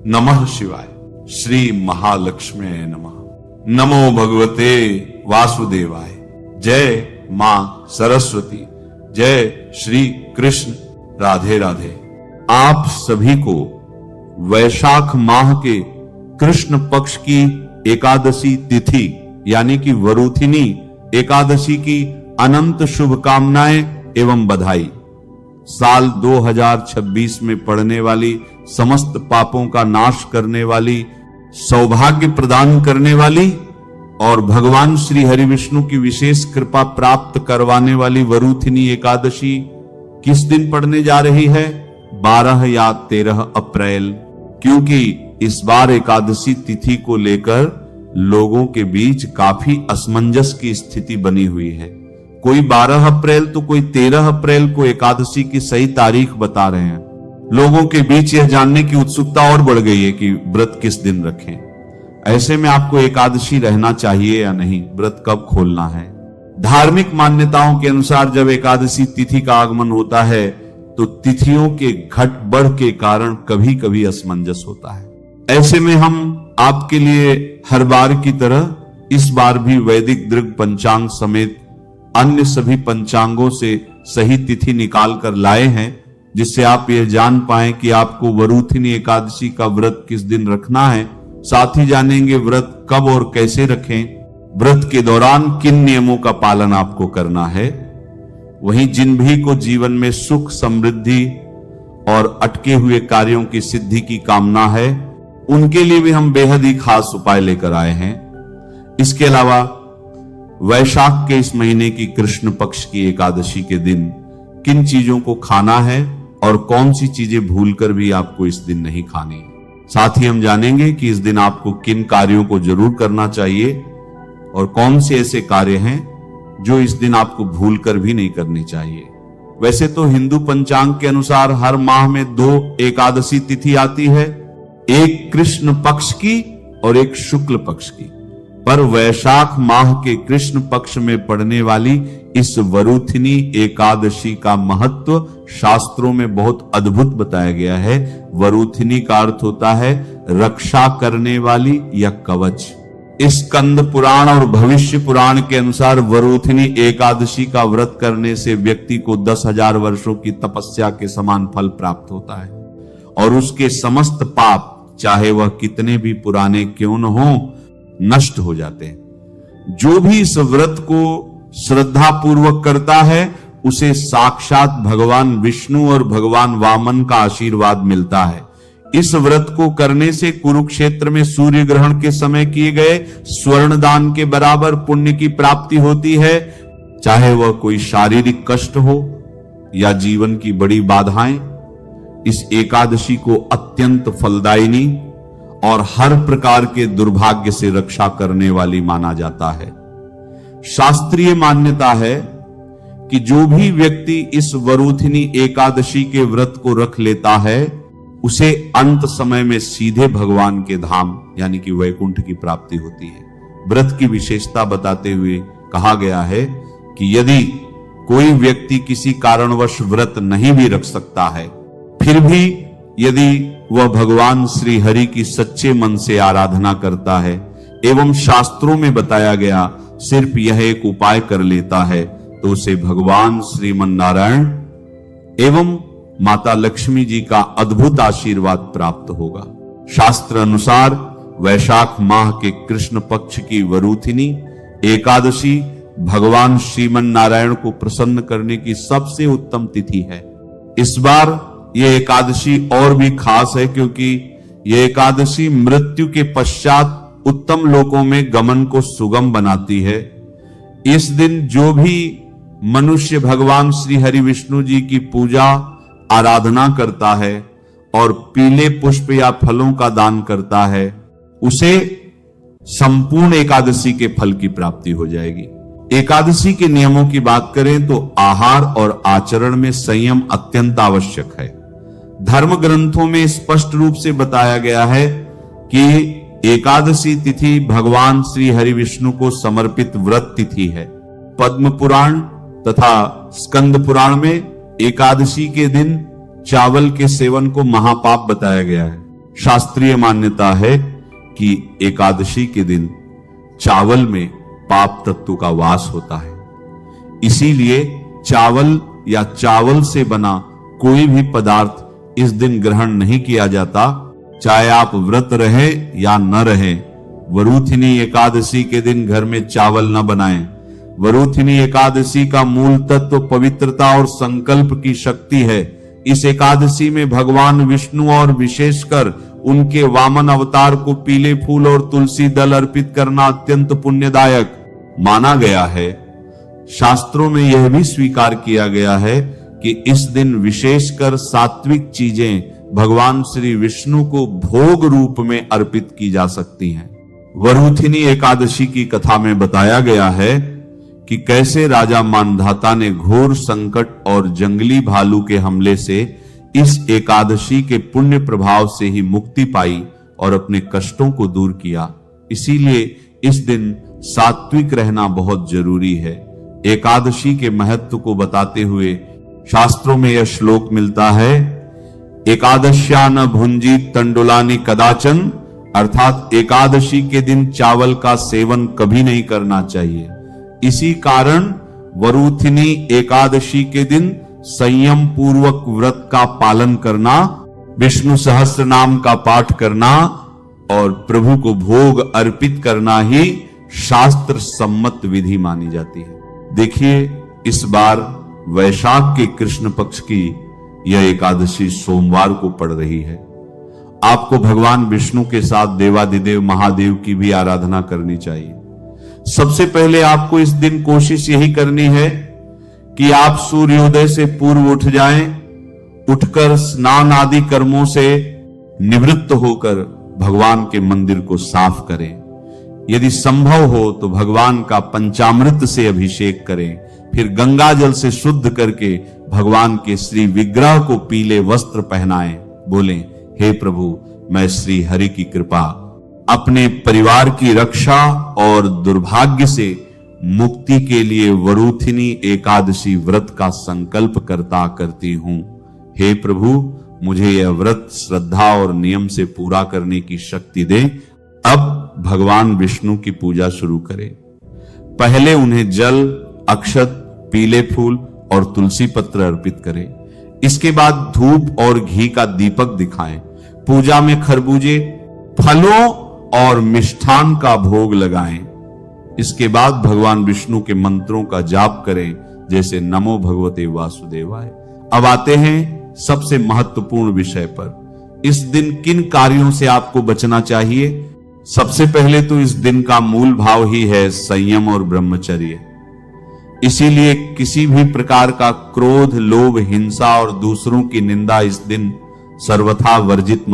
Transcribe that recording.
नमः शिवाय। श्री महालक्ष्मी नमः। नमो भगवते वासुदेवाय। जय मां सरस्वती। जय श्री कृष्ण। राधे राधे। आप सभी को वैशाख माह के कृष्ण पक्ष की एकादशी तिथि यानी कि वरूथिनी एकादशी की अनंत शुभकामनाएं एवं बधाई। साल 2026 में पड़ने वाली समस्त पापों का नाश करने वाली, सौभाग्य प्रदान करने वाली और भगवान श्री हरि विष्णु की विशेष कृपा प्राप्त करवाने वाली वरूथिनी एकादशी किस दिन पड़ने जा रही है? 12 या 13 अप्रैल। क्योंकि इस बार एकादशी तिथि को लेकर लोगों के बीच काफी असमंजस की स्थिति बनी हुई है। कोई 12 अप्रैल तो कोई 13 अप्रैल को एकादशी की सही तारीख बता रहे हैं। लोगों के बीच यह जानने की उत्सुकता और बढ़ गई है कि व्रत किस दिन रखें। ऐसे में आपको एकादशी रहना चाहिए या नहीं, व्रत कब खोलना है। धार्मिक मान्यताओं के अनुसार जब एकादशी तिथि का आगमन होता है तो तिथियों के घट बढ़ के कारण कभी कभी असमंजस होता है। ऐसे में हम आपके लिए हर बार की तरह इस बार भी वैदिक दृग पंचांग समेत अन्य सभी पंचांगों से सही तिथि निकाल कर लाए हैं, जिससे आप यह जान पाएं कि आपको वरूथिनी एकादशी का व्रत किस दिन रखना है। साथ ही जानेंगे व्रत कब और कैसे रखें, व्रत के दौरान किन नियमों का पालन आपको करना है। वहीं जिन भी को जीवन में सुख समृद्धि और अटके हुए कार्यों की सिद्धि की कामना है, उनके लिए भी हम बेहद ही खास उपाय लेकर आए हैं। इसके अलावा वैशाख के इस महीने की कृष्ण पक्ष की एकादशी के दिन किन चीजों को खाना है और कौन सी चीजें भूलकर भी आपको इस दिन नहीं खानी। साथ ही हम जानेंगे कि इस दिन आपको किन कार्यों को जरूर करना चाहिए और कौन से ऐसे कार्य हैं जो इस दिन आपको भूलकर भी नहीं करने चाहिए। वैसे तो हिंदू पंचांग के अनुसार हर माह में 2 एकादशी तिथि आती है, एक कृष्ण पक्ष की और एक शुक्ल पक्ष की। पर वैशाख माह के कृष्ण पक्ष में पड़ने वाली इस वरूथिनी एकादशी का महत्व शास्त्रों में बहुत अद्भुत बताया गया है। वरूथिनी का अर्थ होता है रक्षा करने वाली या कवच। इस स्कंद पुराण और भविष्य पुराण के अनुसार वरूथिनी एकादशी का व्रत करने से व्यक्ति को 10,000 वर्षों की तपस्या के समान फल प्राप्त होता है और उसके समस्त पाप, चाहे वह कितने भी पुराने क्यों न हो, नष्ट हो जाते हैं। जो भी इस व्रत को श्रद्धा पूर्वक करता है उसे साक्षात भगवान विष्णु और भगवान वामन का आशीर्वाद मिलता है। इस व्रत को करने से कुरुक्षेत्र में सूर्य ग्रहण के समय किए गए स्वर्ण दान के बराबर पुण्य की प्राप्ति होती है। चाहे वह कोई शारीरिक कष्ट हो या जीवन की बड़ी बाधाएं, इस एकादशी को अत्यंत फलदायिनी और हर प्रकार के दुर्भाग्य से रक्षा करने वाली माना जाता है। शास्त्रीय मान्यता है कि जो भी व्यक्ति इस वरूथिनी एकादशी के व्रत को रख लेता है उसे अंत समय में सीधे भगवान के धाम यानी कि वैकुंठ की प्राप्ति होती है। व्रत की विशेषता बताते हुए कहा गया है कि यदि कोई व्यक्ति किसी कारणवश व्रत नहीं भी रख सकता है, फिर भी यदि वह भगवान श्री हरि की सच्चे मन से आराधना करता है एवं शास्त्रों में बताया गया सिर्फ यह एक उपाय कर लेता है, तो उसे भगवान श्रीमन नारायण एवं माता लक्ष्मी जी का अद्भुत आशीर्वाद प्राप्त होगा। शास्त्र अनुसार वैशाख माह के कृष्ण पक्ष की वरूथिनी एकादशी भगवान श्रीमन नारायण को प्रसन्न करने की सबसे उत्तम तिथि है। इस बार यह एकादशी और भी खास है क्योंकि यह एकादशी मृत्यु के पश्चात उत्तम लोकों में गमन को सुगम बनाती है। इस दिन जो भी मनुष्य भगवान श्री हरि विष्णु जी की पूजा आराधना करता है और पीले पुष्प या फलों का दान करता है, उसे संपूर्ण एकादशी के फल की प्राप्ति हो जाएगी। एकादशी के नियमों की बात करें तो आहार और आचरण में संयम अत्यंत आवश्यक है। धर्म ग्रंथों में स्पष्ट रूप से बताया गया है कि एकादशी तिथि भगवान श्री हरि विष्णु को समर्पित व्रत तिथि है। पद्म पुराण तथा स्कंद पुराण में एकादशी के दिन चावल के सेवन को महापाप बताया गया है। शास्त्रीय मान्यता है कि एकादशी के दिन चावल में पाप तत्व का वास होता है, इसीलिए चावल या चावल से बना कोई भी पदार्थ इस दिन ग्रहण नहीं किया जाता, चाहे आप व्रत रहे या न रहे। वरूथिनी एकादशी के दिन घर में चावल न बनाएं। वरूथिनी एकादशी का मूल तत्व पवित्रता और संकल्प की शक्ति है। इस एकादशी में भगवान विष्णु और विशेषकर उनके वामन अवतार को पीले फूल और तुलसी दल अर्पित करना अत्यंत पुण्यदायक माना गया है। शास्त्रों में यह भी स्वीकार किया गया है कि इस दिन विशेषकर सात्विक चीजें भगवान श्री विष्णु को भोग रूप में अर्पित की जा सकती हैं। वरूथिनी एकादशी की कथा में बताया गया है कि कैसे राजा मानधाता ने घोर संकट और जंगली भालू के हमले से इस एकादशी के पुण्य प्रभाव से ही मुक्ति पाई और अपने कष्टों को दूर किया। इसीलिए इस दिन सात्विक रहना बहुत जरूरी है। एकादशी के महत्व को बताते हुए शास्त्रों में यह श्लोक मिलता है, एकादश्या न भुंजी तंडुलानी कदाचन, अर्थात एकादशी के दिन चावल का सेवन कभी नहीं करना चाहिए। इसी कारण वरूथिनी एकादशी के दिन संयम पूर्वक व्रत का पालन करना, विष्णु सहस्त्र नाम का पाठ करना और प्रभु को भोग अर्पित करना ही शास्त्र सम्मत विधि मानी जाती है। देखिए, इस बार वैशाख के कृष्ण पक्ष की यह एकादशी सोमवार को पड़ रही है। आपको भगवान विष्णु के साथ देवादिदेव महादेव की भी आराधना करनी चाहिए। सबसे पहले आपको इस दिन कोशिश यही करनी है कि आप सूर्योदय से पूर्व उठ जाएं, उठकर स्नान आदि कर्मों से निवृत्त होकर भगवान के मंदिर को साफ करें। यदि संभव हो तो भगवान का पंचामृत से अभिषेक करें, फिर गंगा जल से शुद्ध करके भगवान के श्री विग्रह को पीले वस्त्र पहनाएं। बोलें, हे प्रभु, मैं श्री हरि की कृपा, अपने परिवार की रक्षा और दुर्भाग्य से मुक्ति के लिए वरूथिनी एकादशी व्रत का संकल्प करता करती हूं। हे प्रभु, मुझे यह व्रत श्रद्धा और नियम से पूरा करने की शक्ति दे। अब भगवान विष्णु की पूजा शुरू करें। पहले उन्हें जल, अक्षत, पीले फूल और तुलसी पत्र अर्पित करें। इसके बाद धूप और घी का दीपक दिखाएं। पूजा में खरबूजे, फलों और मिष्ठान का भोग लगाएं। इसके बाद भगवान विष्णु के मंत्रों का जाप करें, जैसे नमो भगवते वासुदेवाय। अब आते हैं सबसे महत्वपूर्ण विषय पर। इस दिन किन कार्यों से आपको बचना चाहिए? सबसे पहले तो इस दिन का मूल भाव ही है संयम और ब्रह्मचर्य। इसीलिए किसी भी प्रकार का क्रोध, लोभ, हिंसा और दूसरों की निंदा इस दिन सर्वथा वर्जित